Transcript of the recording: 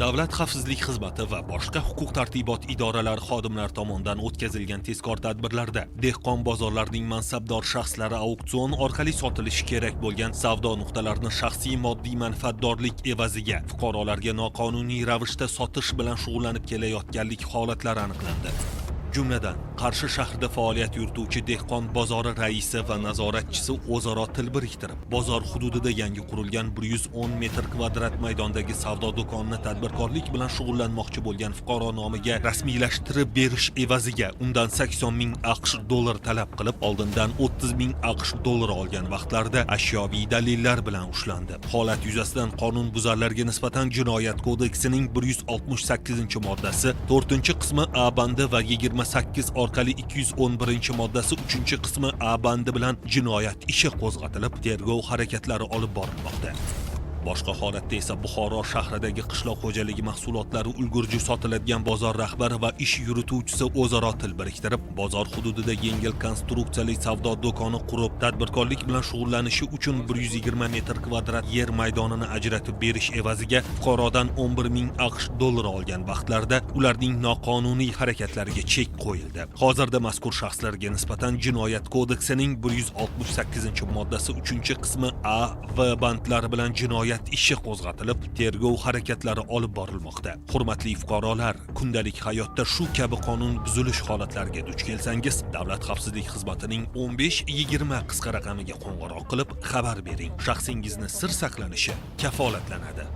Davlat xavfsizlik xizmati va boshqa huquq-tartibot idoralari xodimlari tomonidan o'tkazilgan tezkor tadbirlarda dehqon bozorlarining mansabdor shaxslari auksion orqali sotilishi kerak bo'lgan savdo nuqtalarini shaxsiy moddiy manfaatdorlik evaziga fuqarolarga noqonuniy ravishda sotish bilan shug'ullanib kelayotganlik holatlari aniqlandi. Jumladan, Qarshi shahrida faoliyat yurituvchi dehqon bozori raisi va nazoratchisi o'zaro til biriktirib, bozor hududida yangi qurilgan 110 metr kvadrat maydondagi savdo do'konini tadbirkorlik bilan shug'ullanmoqchi bo'lgan fuqaro nomiga rasmiylashtirib berish evaziga undan 80 ming AQSh dollar talab qilib, oldindan 30 ming AQSh dollar olgan vaqtlarida ashyoviy dalillar bilan ushlandi. Holat yuzasidan qonunbuzarlarga nisbatan Jinoyat kodeksining 168-moddasi 4-qismi A bandi va 28 orqali 211-moddasi 3-qismi A bandi bilan jinoyat ishi qo'zg'atilib, tergov harakatlari olib borilmoqda. Boshqa holatda esa Buxoro shahridagi qishloq xo'jaligi mahsulotlari ulgurji sotiladigan bozor rahbari va ish yurituvchisi o'zaro til biriktirib, bozor hududida yengil konstruksiyali savdo do'koni qurib, tadbirkorlik bilan shug'ullanishi uchun 120 metr kvadrat yer maydonini ajratib berish evaziga fuqarodan 11 ming AQSh dollar olgan vaqtlarda ularning noqonuniy harakatlariga chek qo'yildi. Hozirda mazkur shaxslarga nisbatan Jinoyat kodeksining 168-moddasi 3-qismi A va bandlari bilan jinoyat ishi qo'zg'atilib, tergov harakatlari olib borilmoqda. Hurmatli fuqarolar, kundalik hayotda shu kabi qonun buzilish holatlariga duch kelsangiz, Davlat xavfsizlik xizmatining 1520 qisqa raqamiga qo'ng'iroq qilib xabar bering. Shaxsingizni sir saqlanishi kafolatlanadi.